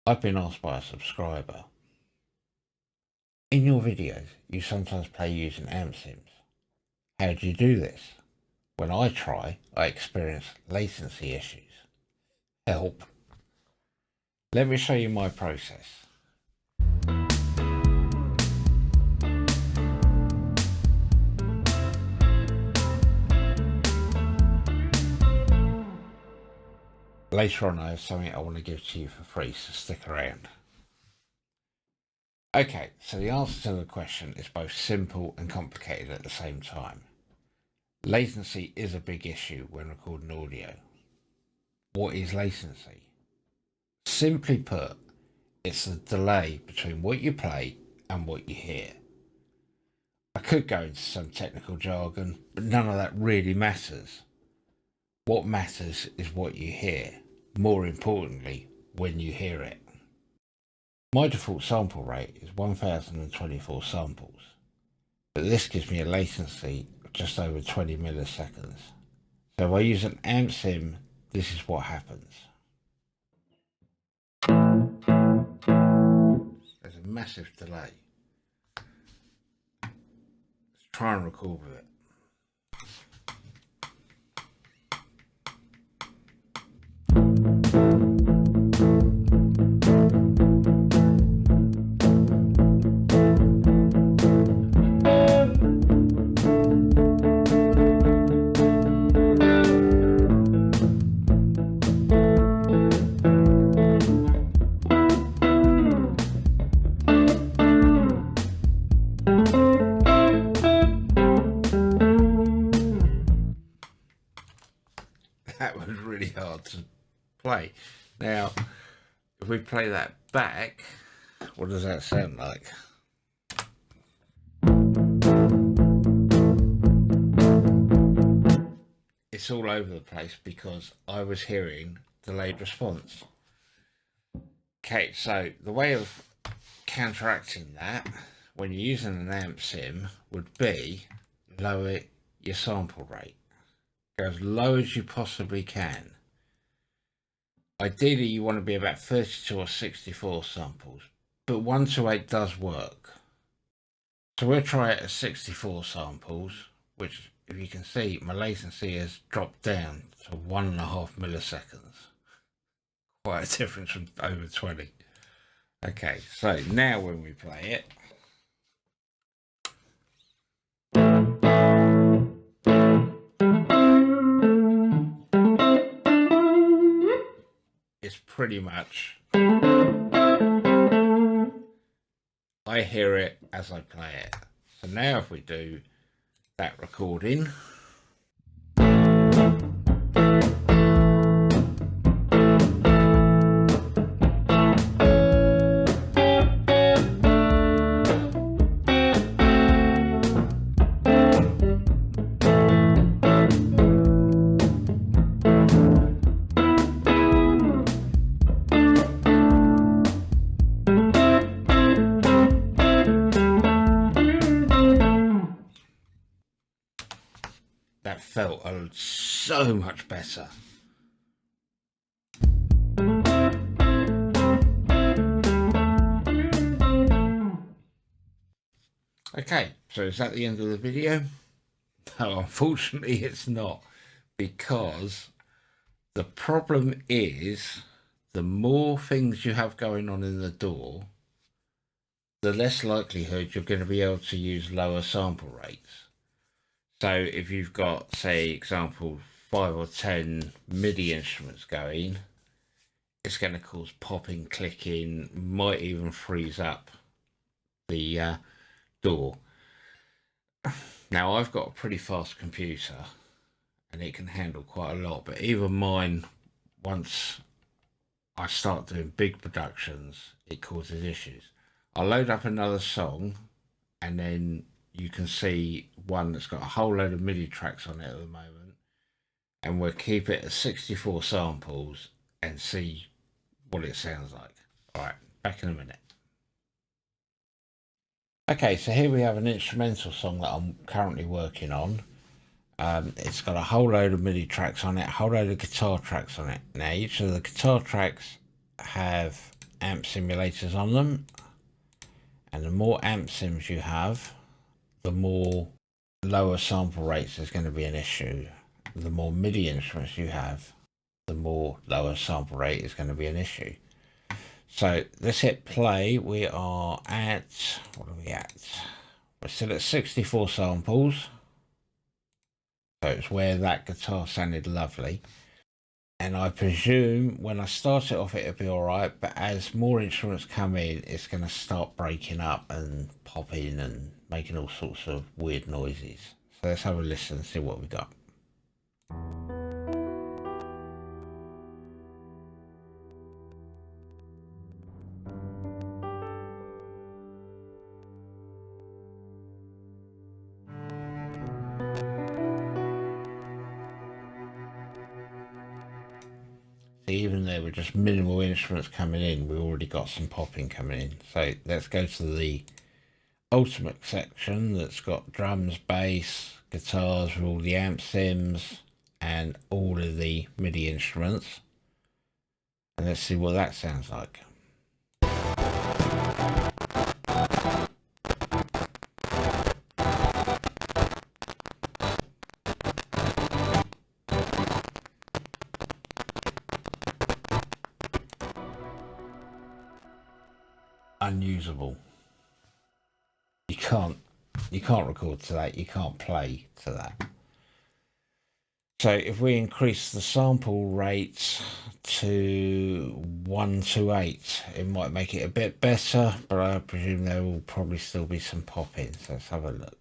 I've been asked by a subscriber, in your videos you sometimes play using amp sims. How do you do this? When I try, I experience latency issues. Help. Let me show you my process. Later on I have something I want to give to you for free, so stick around. Okay, so the answer to the question is both simple and complicated at the same time. Latency is a big issue when recording audio. What is latency? Simply put, it's the delay between what you play and what you hear. I could go into some technical jargon, but none of that really matters. What matters is what you hear, more importantly, when you hear it. My default sample rate is 1024 samples, but this gives me a latency of just over 20 milliseconds. So if I use an amp sim, this is what happens. There's a massive delay. Let's try and record with it. That was really hard to play. Now, if we play that back, what does that sound like? It's all over the place because I was hearing delayed response. Okay, so the way of counteracting that when you're using an amp sim would be lower your sample rate. Go as low as you possibly can. Ideally you want to be about 32 or 64 samples, but 128 does work. So we'll try it at 64 samples, which if you can see my latency has dropped down to 1.5 milliseconds. Quite a difference from over 20. Okay, so now when we play it, it's pretty much, I hear it as I play it. So now if we do that recording, that felt so much better. Okay, so is that the end of the video? No, unfortunately it's not, because the problem is the more things you have going on in the DAW, the less likelihood you're going to be able to use lower sample rates. So if you've got, say, example, 5 or 10 MIDI instruments going, it's going to cause popping, clicking, might even freeze up the DAW. Now I've got a pretty fast computer and it can handle quite a lot, but even mine, once I start doing big productions, it causes issues. I'll load up another song and then you can see one that's got a whole load of MIDI tracks on it at the moment, and we'll keep it at 64 samples and see what it sounds like. Alright, back in a minute. Okay, so here we have an instrumental song that I'm currently working on. It's got a whole load of MIDI tracks on it, a whole load of guitar tracks on it. Now each of the guitar tracks have amp simulators on them, and the more amp sims you have, the more lower sample rates is going to be an issue. The more MIDI instruments you have, the more lower sample rate is going to be an issue. So let's hit play. We are at, what are we at? We're still at 64 samples. So it's where that guitar sounded lovely. And I presume when I start it off, it'll be all right. But as more instruments come in, it's going to start breaking up and popping and making all sorts of weird noises. So let's have a listen and see what we got. Even though we're just minimal instruments coming in, we've already got some popping coming in. So let's go to the ultimate section that's got drums, bass, guitars with all the amp sims and all of the MIDI instruments. And let's see what that sounds like. Unusable. You can't record to that, you can't play to that. So if we increase the sample rates to 128, it might make it a bit better, but I presume there will probably still be some popping. So let's have a look.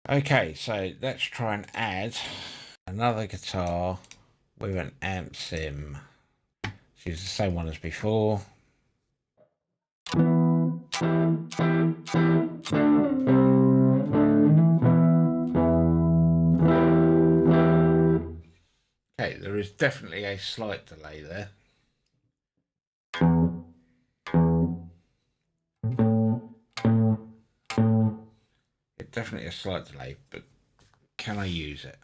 Okay, so let's try and add another guitar with an amp sim. Let's use the same one as before. Okay, there is definitely a slight delay there. Definitely a slight delay, but can I use it?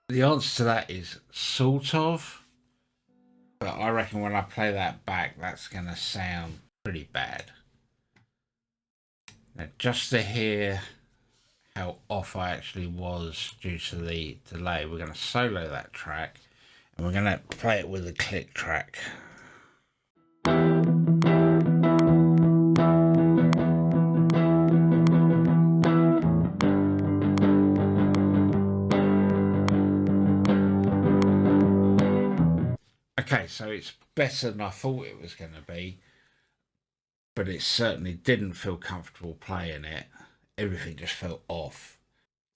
The answer to that is sort of, but I reckon when I play that back, that's going to sound pretty bad. Now, just to hear how off I actually was due to the delay, we're going to solo that track and we're going to play it with a click track. Okay, so it's better than I thought it was going to be, but it certainly didn't feel comfortable playing it. Everything just felt off.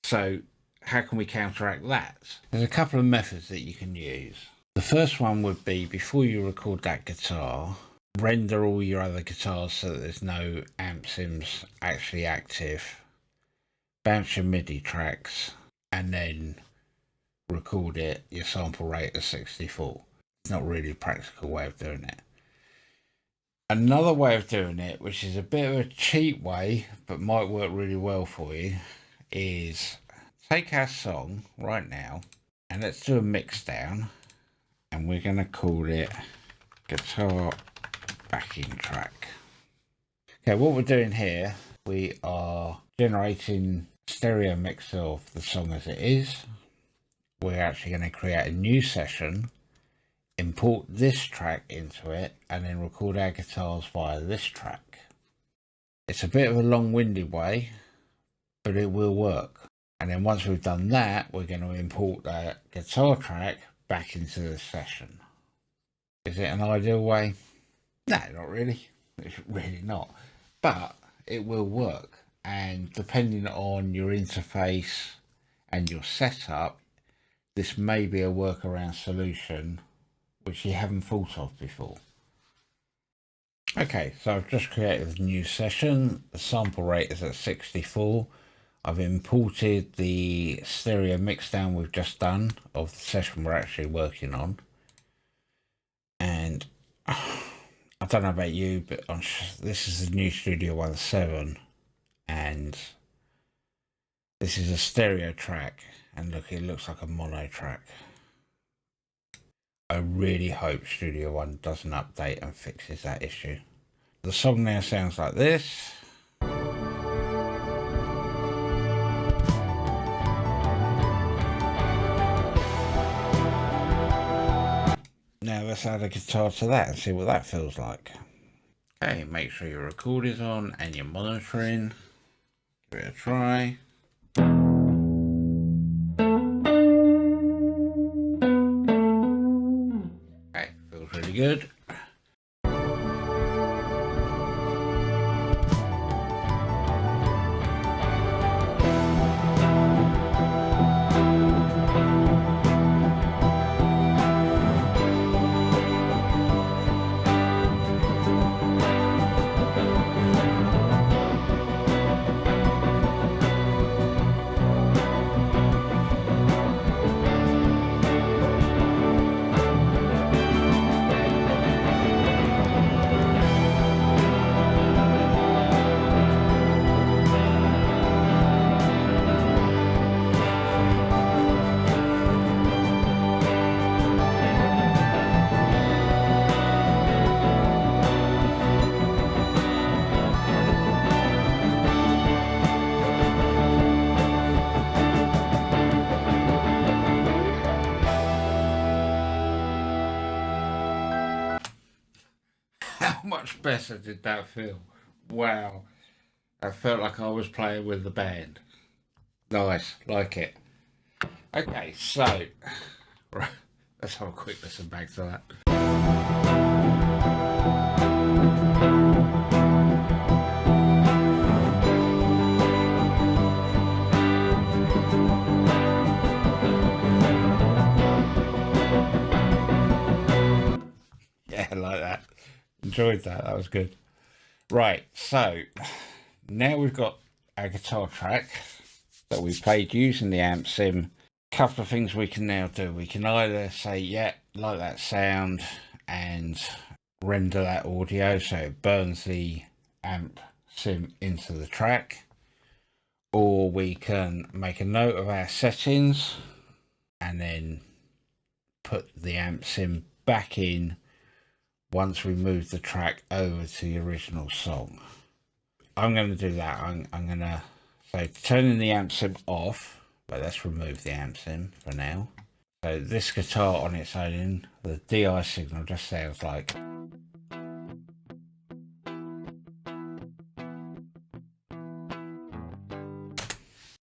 So how can we counteract that? There's a couple of methods that you can use. The first one would be, before you record that guitar, render all your other guitars so that there's no amp sims actually active, bounce your MIDI tracks, and then record it, your sample rate is 64. It's not really a practical way of doing it. Another way of doing it, which is a bit of a cheap way, but might work really well for you, is take our song right now and let's do a mix down, and we're going to call it guitar backing track. Okay, what we're doing here, we are generating stereo mix of the song as it is. We're actually going to create a new session, import this track into it, and then record our guitars via this track. It's a bit of a long-winded way, but it will work. And then once we've done that, we're going to import that guitar track back into the session. Is it an ideal way? No, not really. It's really not. But it will work. And depending on your interface and your setup, this may be a workaround solution which you haven't thought of before. Okay, so I've just created a new session. The sample rate is at 64. I've imported the stereo mixdown we've just done of the session we're actually working on. And I don't know about you, but this is the new Studio 17, and this is a stereo track. And look, it looks like a mono track. I really hope Studio One does an update and fixes that issue. The song now sounds like this. Now let's add a guitar to that and see what that feels like. Okay, make sure your record is on and you're monitoring. Give it a try. Okay, feels really good. How much better did that feel? Wow. I felt like I was playing with the band. Nice, like it. Okay, so right, let's have a quick listen back to that. Yeah, I like that. Enjoyed that. That was good. Right, so now we've got our guitar track that we played using the amp sim. Couple of things we can now do. We can either say, yeah, like that sound, and render that audio so it burns the amp sim into the track, or we can make a note of our settings and then put the amp sim back in once we move the track over to the original song. I'm going to do that. I'm going to say turning the amp sim off, but let's remove the amp sim for now. So this guitar on its own, the DI signal just sounds like.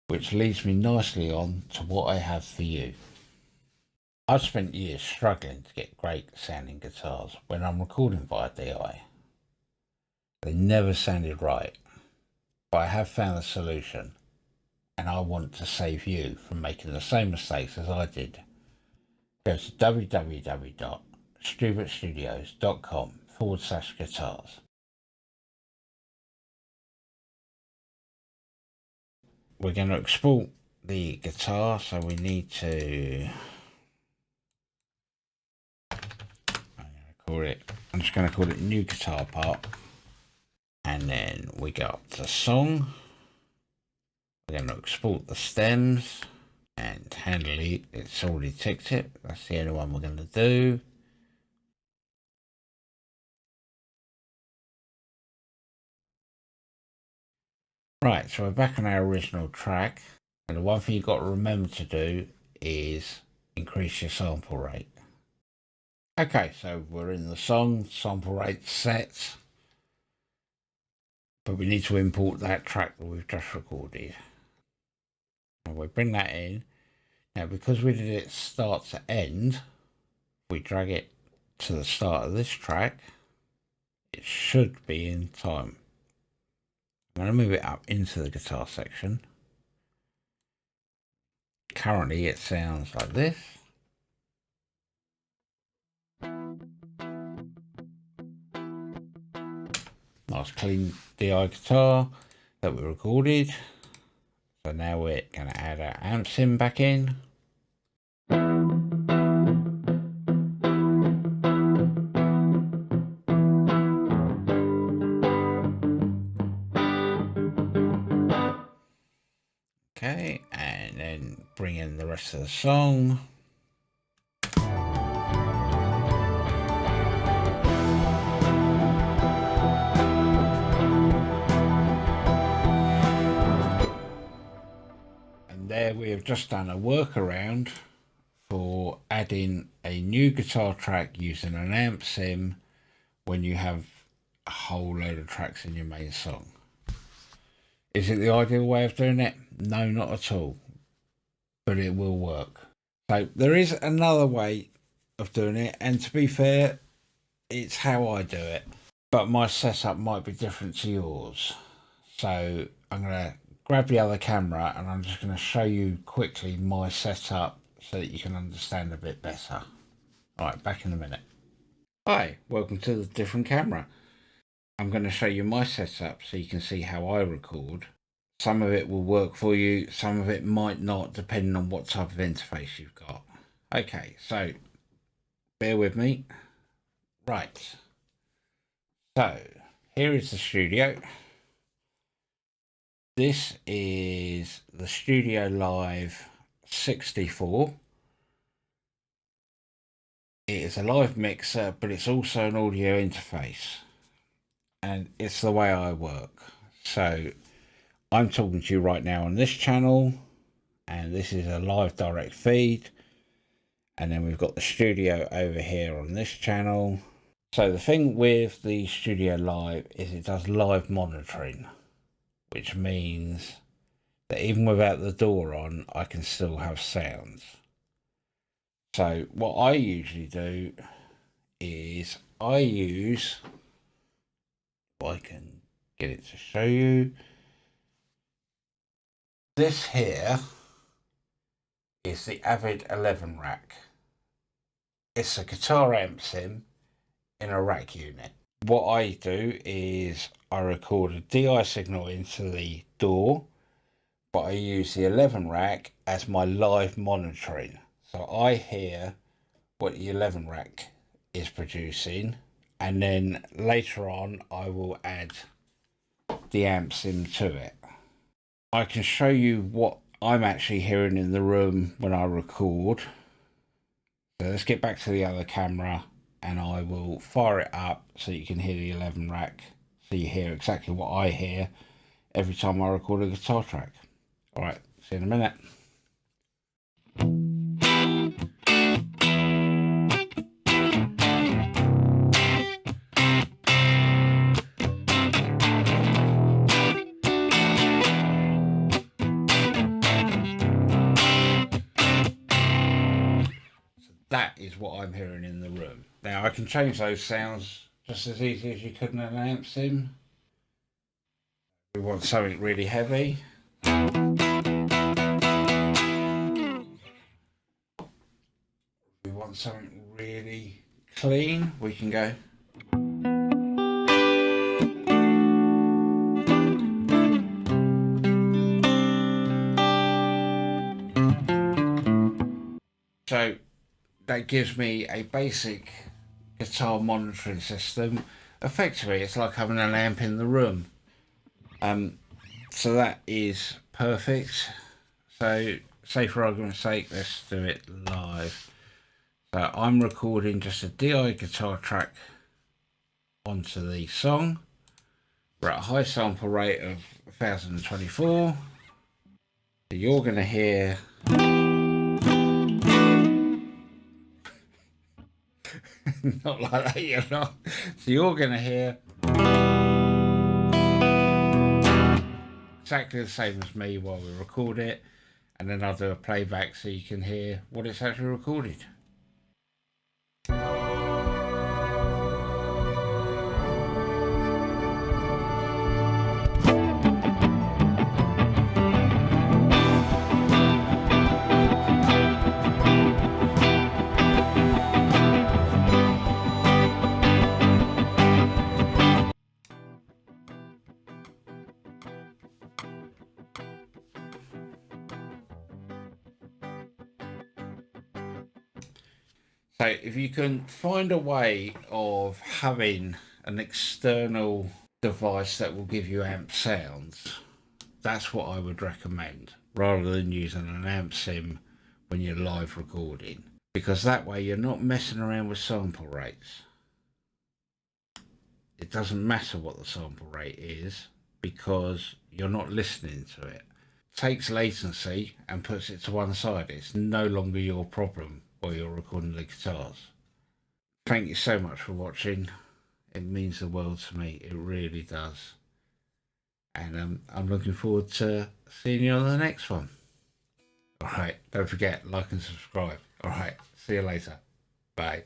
Which leads me nicely on to what I have for you. I've spent years struggling to get great sounding guitars when I'm recording via DI. They never sounded right, but I have found a solution, and I want to save you from making the same mistakes as I did. Go to www.stubertstudios.com/guitars. We're going to export the guitar, so we need to. I'm just going to call it new guitar part, and then we go up to song. We're going to export the stems, and handily it's already ticked it. That's the only one we're going to do. Right, so we're back on our original track, and the one thing you've got to remember to do is increase your sample rate. Okay, so we're in the song, sample rate set, but we need to import that track that we've just recorded. And we bring that in. Now, because we did it start to end, we drag it to the start of this track, it should be in time. I'm going to move it up into the guitar section. Currently it sounds like this. Nice clean DI guitar that we recorded. So now we're going to add our amp sim back in. Okay, and then bring in the rest of the song. And there we have just done a workaround for adding a new guitar track using an amp sim when you have a whole load of tracks in your main song. Is it the ideal way of doing it? No, not at all. But it will work. So there is another way of doing it, and to be fair, it's how I do it. But my setup might be different to yours. So I'm going to grab the other camera and I'm just going to show you quickly my setup so that you can understand a bit better. Alright, back in a minute. Hi, welcome to the different camera. I'm going to show you my setup so you can see how I record. Some of it will work for you, some of it might not, depending on what type of interface you've got. Okay, so bear with me. Right, so here is the studio. This is the Studio Live 64. It is a live mixer, but it's also an audio interface. And it's the way I work. So I'm talking to you right now on this channel, and this is a live direct feed. And then we've got the studio over here on this channel. So the thing with the Studio Live is it does live monitoring, which means that even without the door on, I can still have sounds. So what I usually do is I use, if I can get it to show you, this here is the Avid 11 rack. It's a guitar amp sim in a rack unit. What I do is I record a DI signal into the door, but I use the 11 rack as my live monitoring. So I hear what the 11 rack is producing, and then later on I will add the amp sim to it. I can show you what I'm actually hearing in the room when I record. So let's get back to the other camera and I will fire it up so you can hear the 11 rack, so you hear exactly what I hear every time I record a guitar track. Alright, see you in a minute. That is what I'm hearing in the room. Now I can change those sounds just as easy as you could in an amp sim. We want something really heavy. We want something really clean. We can go. So that gives me a basic guitar monitoring system. Effectively, it's like having an amp in the room. So that is perfect. So say for argument's sake, let's do it live. So I'm recording just a DI guitar track onto the song. We're at a high sample rate of 1024. So you're going to hear not like that, you're not. So you're going to hear exactly the same as me while we record it, and then I'll do a playback so you can hear what it's actually recorded. So if you can find a way of having an external device that will give you amp sounds, that's what I would recommend, rather than using an amp sim when you're live recording, because that way you're not messing around with sample rates. It doesn't matter what the sample rate is because you're not listening to it. Takes latency and puts it to one side. It's no longer your problem while you're recording the guitars. Thank you so much for watching. It means the world to me. It really does. And I'm looking forward to seeing you on the next one. Alright, don't forget, like and subscribe. Alright, see you later. Bye.